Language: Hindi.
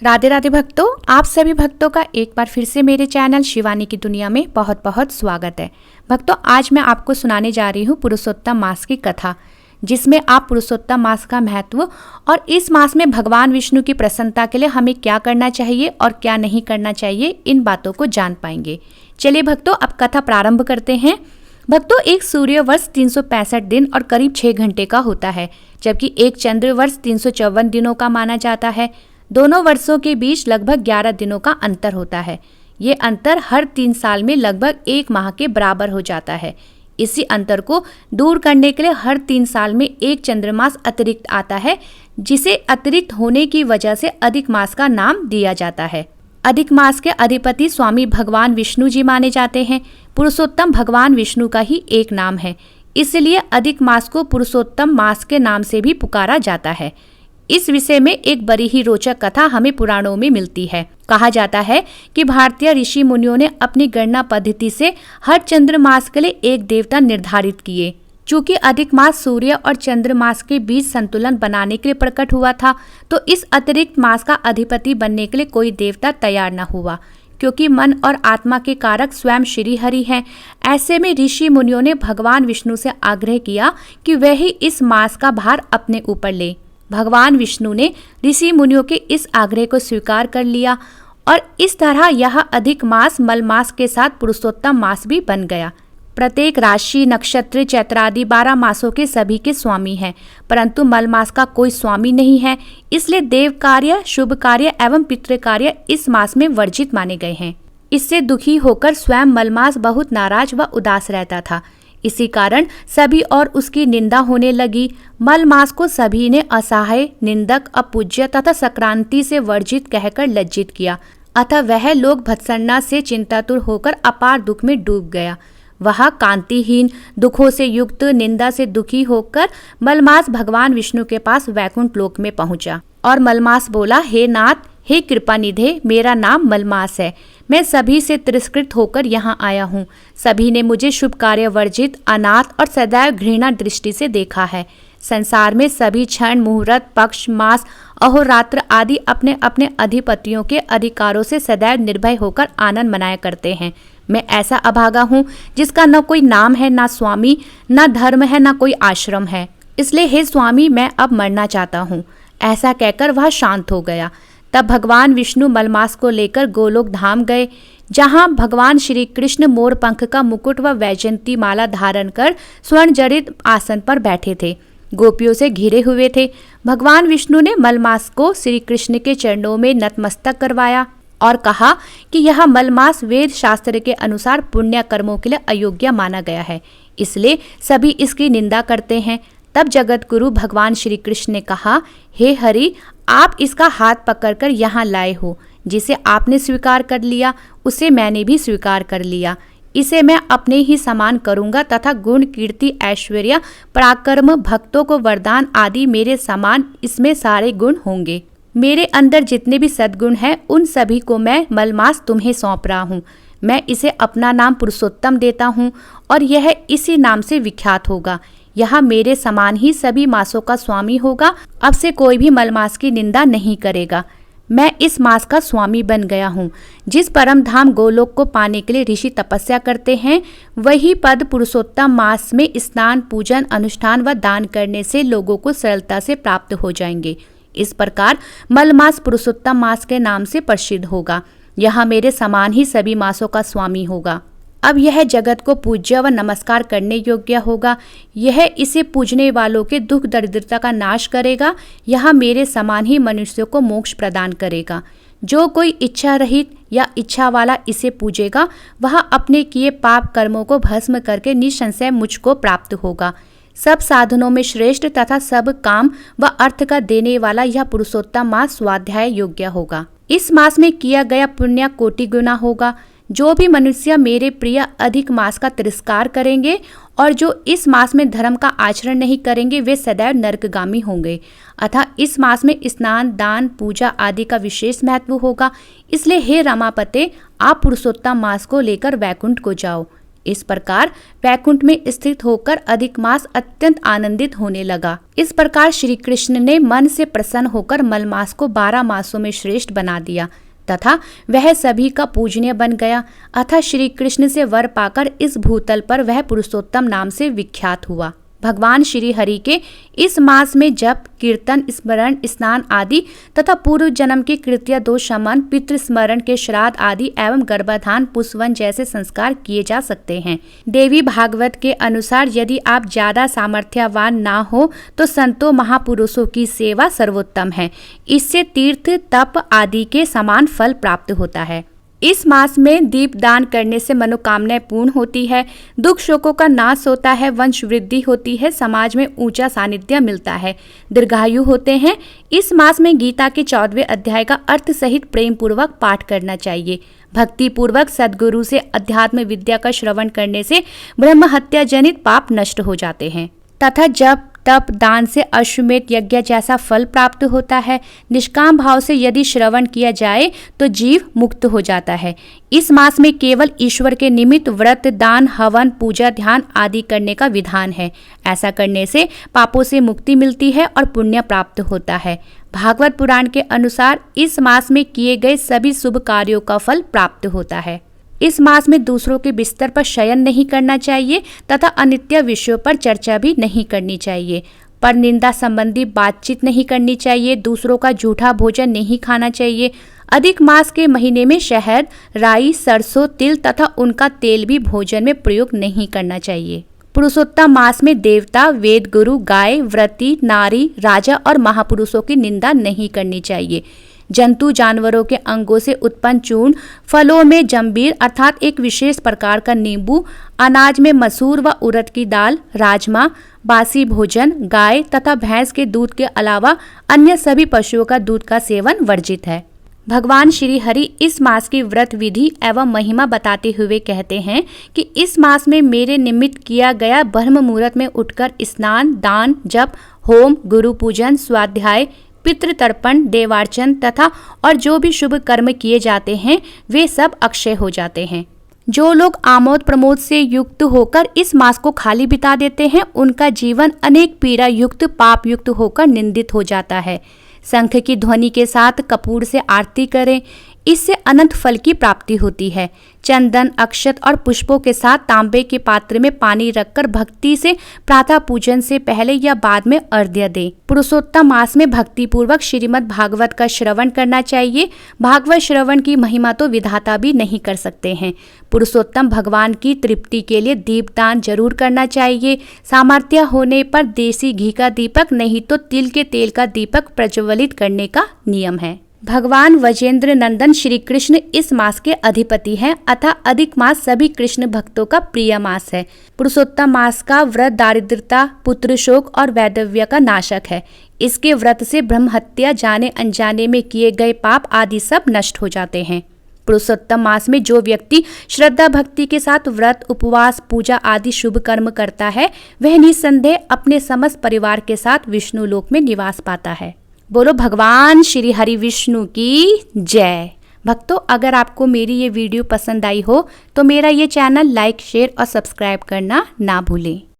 राधे राधे भक्तों, आप सभी भक्तों का एक बार फिर से मेरे चैनल शिवानी की दुनिया में बहुत बहुत स्वागत है। भक्तों, आज मैं आपको सुनाने जा रही हूँ पुरुषोत्तम मास की कथा, जिसमें आप पुरुषोत्तम मास का महत्व और इस मास में भगवान विष्णु की प्रसन्नता के लिए हमें क्या करना चाहिए और क्या नहीं करना चाहिए, इन बातों को जान पाएंगे। चलिए भक्तों, अब कथा प्रारंभ करते हैं। भक्तों, एक सूर्य वर्ष 365 दिन और करीब 6 घंटे का होता है, जबकि एक चंद्र वर्ष 354 दिनों का माना जाता है। दोनों वर्षों के बीच लगभग 11 दिनों का अंतर होता है। ये अंतर हर 3 साल में लगभग 1 माह के बराबर हो जाता है। इसी अंतर को दूर करने के लिए हर 3 साल में एक चंद्रमास अतिरिक्त आता है, जिसे अतिरिक्त होने की वजह से अधिक मास का नाम दिया जाता है। अधिक मास के अधिपति स्वामी भगवान विष्णु जी माने जाते हैं। पुरुषोत्तम भगवान विष्णु का ही एक नाम है, इसलिए अधिक मास को पुरुषोत्तम मास के नाम से भी पुकारा जाता है। इस विषय में एक बड़ी ही रोचक कथा हमें पुराणों में मिलती है। कहा जाता है कि भारतीय ऋषि मुनियों ने अपनी गणना पद्धति से हर चंद्र मास के लिए एक देवता निर्धारित किए। चूंकि अधिक मास सूर्य और चंद्र मास के बीच संतुलन बनाने के लिए प्रकट हुआ था, तो इस अतिरिक्त मास का अधिपति बनने के लिए कोई देवता तैयार न हुआ, क्योंकि मन और आत्मा के कारक स्वयं श्री हरि हैं। ऐसे में ऋषि मुनियों ने भगवान विष्णु से आग्रह किया कि वह ही इस मास का भार अपने ऊपर ले। भगवान विष्णु ने ऋषि मुनियों के इस आग्रह को स्वीकार कर लिया और इस तरह यह अधिक मास मल मास के साथ पुरुषोत्तम मास भी बन गया। प्रत्येक राशि, नक्षत्र, चैत्र आदि 12 मासों के सभी के स्वामी हैं, परंतु मल मास का कोई स्वामी नहीं है। इसलिए देव कार्य, शुभ कार्य एवं पितृ कार्य इस मास में वर्जित माने गए हैं। इससे दुखी होकर स्वयं मलमास बहुत नाराज व उदास रहता था। इसी कारण सभी और उसकी निंदा होने लगी। मल मास को सभी ने असहाय, निंदक, अपूज्य तथा संक्रांति से वर्जित कहकर लज्जित किया। अतः वह लोग भत्सना से चिंतातुर होकर अपार दुख में डूब गया। वह कांतिहीन, दुखों से युक्त, निंदा से दुखी होकर मलमास भगवान विष्णु के पास वैकुंठ लोक में पहुंचा और मलमास बोला, हे नाथ, हे कृपा निधे, मेरा नाम मलमास है। मैं सभी से तिरस्कृत होकर यहाँ आया हूँ। सभी ने मुझे शुभ कार्य वर्जित, अनाथ और सदैव घृणा दृष्टि से देखा है। संसार में सभी क्षण, मुहूर्त, पक्ष, मास, अहोरात्र आदि अपने अपने अधिपतियों के अधिकारों से सदैव निर्भय होकर आनंद मनाया करते हैं। मैं ऐसा अभागा हूँ जिसका न कोई नाम है, न स्वामी, न धर्म है, न कोई आश्रम है। इसलिए हे स्वामी, मैं अब मरना चाहता हूँ। ऐसा कहकर वह शांत हो गया। तब भगवान विष्णु मलमास को लेकर गोलोक धाम गए, जहां भगवान श्री कृष्ण मोर पंख का मुकुट व वैजयंती माला धारण कर स्वर्ण जड़ित आसन पर बैठे थे, गोपियों से घिरे हुए थे। भगवान विष्णु ने मलमास को श्री कृष्ण के चरणों में नतमस्तक करवाया और कहा कि यह मलमास वेद शास्त्र के अनुसार पुण्य कर्मों के लिए अयोग्य माना गया है, इसलिए सभी इसकी निंदा करते हैं। तब जगत गुरु भगवान श्री कृष्ण ने कहा, हे हरि, आप इसका हाथ पकड़कर यहाँ लाए हो। जिसे आपने स्वीकार कर लिया, उसे मैंने भी स्वीकार कर लिया। इसे मैं अपने ही समान करूँगा तथा गुण, कीर्ति, ऐश्वर्य, पराक्रम, भक्तों को वरदान आदि मेरे समान इसमें सारे गुण होंगे। मेरे अंदर जितने भी सद्गुण हैं, उन सभी को मैं मलमास तुम्हें सौंप रहा हूँ। मैं इसे अपना नाम पुरुषोत्तम देता हूँ और यह इसी नाम से विख्यात होगा। यह मेरे समान ही सभी मासों का स्वामी होगा। अब से कोई भी मलमास की निंदा नहीं करेगा। मैं इस मास का स्वामी बन गया हूँ। जिस परम धाम गोलोक को पाने के लिए ऋषि तपस्या करते हैं, वही पद पुरुषोत्तम मास में स्नान, पूजन, अनुष्ठान व दान करने से लोगों को सरलता से प्राप्त हो जाएंगे। इस प्रकार मलमास पुरुषोत्तम मास के नाम से प्रसिद्ध होगा। यह मेरे समान ही सभी मासों का स्वामी होगा। अब यह जगत को पूज्य व नमस्कार करने योग्य होगा। यह इसे पूजने वालों के दुख दरिद्रता का नाश करेगा। यह मेरे समान ही मनुष्यों को मोक्ष प्रदान करेगा। जो कोई इच्छा रहित या इच्छा वाला इसे पूजेगा, वह अपने किए पाप कर्मों को भस्म करके निसंशय मुझको प्राप्त होगा। सब साधनों में श्रेष्ठ तथा सब काम व अर्थ का देने वाला यह पुरुषोत्तम मास स्वाध्याय योग्य होगा। इस मास में किया गया पुण्य कोटि गुना होगा। जो भी मनुष्य मेरे प्रिय अधिक मास का तिरस्कार करेंगे और जो इस मास में धर्म का आचरण नहीं करेंगे, वे सदैव नरकगामी होंगे। अतः इस मास में स्नान, दान, पूजा आदि का विशेष महत्व होगा। इसलिए हे रमापते, आप पुरुषोत्तम मास को लेकर वैकुंठ को जाओ। इस प्रकार वैकुंठ में स्थित होकर अधिक मास अत्यंत आनंदित होने लगा। इस प्रकार श्री कृष्ण ने मन से प्रसन्न होकर मलमास को 12 मासों में श्रेष्ठ बना दिया तथा वह सभी का पूजनीय बन गया। अतः श्री कृष्ण से वर पाकर इस भूतल पर वह पुरुषोत्तम नाम से विख्यात हुआ। भगवान श्री हरि के इस मास में जप, कीर्तन, स्मरण, स्नान आदि तथा पूर्व जन्म के कृत्य दोष शमन, पितृ स्मरण के श्राद्ध आदि एवं गर्भाधान, पुष्पवन जैसे संस्कार किए जा सकते हैं। देवी भागवत के अनुसार यदि आप ज्यादा सामर्थ्यवान ना हो तो संतों महापुरुषों की सेवा सर्वोत्तम है। इससे तीर्थ, तप आदि के समान फल प्राप्त होता है। इस मास में दीप दान करने से मनोकामनाएं पूर्ण होती है, दुख शोकों का नाश होता है, वंश वृद्धि होती है, समाज में ऊंचा सानिध्य मिलता है, दीर्घायु होते हैं। इस मास में गीता के 14वें अध्याय का अर्थ सहित प्रेम पूर्वक पाठ करना चाहिए। भक्ति पूर्वक सद्गुरु से अध्यात्म विद्या का श्रवण करने से ब्रह्म हत्या जनित पाप नष्ट हो जाते हैं तथा जब तप, दान से अश्वमेध यज्ञ जैसा फल प्राप्त होता है। निष्काम भाव से यदि श्रवण किया जाए तो जीव मुक्त हो जाता है। इस मास में केवल ईश्वर के निमित्त व्रत, दान, हवन, पूजा, ध्यान आदि करने का विधान है। ऐसा करने से पापों से मुक्ति मिलती है और पुण्य प्राप्त होता है। भागवत पुराण के अनुसार इस मास में किए गए सभी शुभ कार्यों का फल प्राप्त होता है। इस मास में दूसरों के बिस्तर पर शयन नहीं करना चाहिए तथा अनित्य विषयों पर चर्चा भी नहीं करनी चाहिए। पर निंदा संबंधी बातचीत नहीं करनी चाहिए। दूसरों का झूठा भोजन नहीं खाना चाहिए। अधिक मास के महीने में शहद, राई, सरसों, तिल तथा उनका तेल भी भोजन में प्रयोग नहीं करना चाहिए। पुरुषोत्तम मास में देवता, वेद गुरु, गाय, व्रती, नारी, राजा और महापुरुषों की निंदा नहीं करनी चाहिए। जंतु जानवरों के अंगों से उत्पन्न चूर्ण, फलों में जंबीर अर्थात एक विशेष प्रकार का नींबू, अनाज में मसूर व उड़द की दाल, राजमा, बासी भोजन, गाय तथा भैंस के दूध के अलावा अन्य सभी पशुओं का दूध का सेवन वर्जित है। भगवान श्री हरि इस मास की व्रत विधि एवं महिमा बताते हुए कहते हैं कि इस मास में मेरे निमित्त किया गया ब्रह्म मुहूर्त में उठकर स्नान, दान, जप, होम, गुरु पूजन, स्वाध्याय, पितृतर्पण, देवार्चन तथा और जो भी शुभ कर्म किए जाते हैं वे सब अक्षय हो जाते हैं। जो लोग आमोद प्रमोद से युक्त होकर इस मास को खाली बिता देते हैं उनका जीवन अनेक पीड़ा युक्त, पाप युक्त होकर निंदित हो जाता है। शंख की ध्वनि के साथ कपूर से आरती करें, इससे अनंत फल की प्राप्ति होती है। चंदन, अक्षत और पुष्पों के साथ तांबे के पात्र में पानी रखकर भक्ति से प्रातः पूजन से पहले या बाद में अर्घ्य दें। पुरुषोत्तम मास में भक्ति पूर्वक श्रीमद् भागवत का श्रवण करना चाहिए। भागवत श्रवण की महिमा तो विधाता भी नहीं कर सकते हैं। पुरुषोत्तम भगवान की तृप्ति के लिए दीपदान जरूर करना चाहिए। सामर्थ्य होने पर देसी घी का दीपक नहीं तो तिल के तेल का दीपक प्रज्वलित करने का नियम है। भगवान वजेंद्र नंदन श्री कृष्ण इस मास के अधिपति हैं, अतः अधिक मास सभी कृष्ण भक्तों का प्रिय मास है। पुरुषोत्तम मास का व्रत दारिद्रता, पुत्र शोक और वैधव्य का नाशक है। इसके व्रत से ब्रह्म हत्या, जाने अनजाने में किए गए पाप आदि सब नष्ट हो जाते हैं। पुरुषोत्तम मास में जो व्यक्ति श्रद्धा भक्ति के साथ व्रत, उपवास, पूजा आदि शुभ कर्म करता है वह निस्संदेह अपने समस्त परिवार के साथ विष्णु लोक में निवास पाता है। बोलो भगवान श्री हरि विष्णु की जय। भक्तों, अगर आपको मेरी ये वीडियो पसंद आई हो तो मेरा ये चैनल लाइक, शेयर और सब्सक्राइब करना ना भूलें।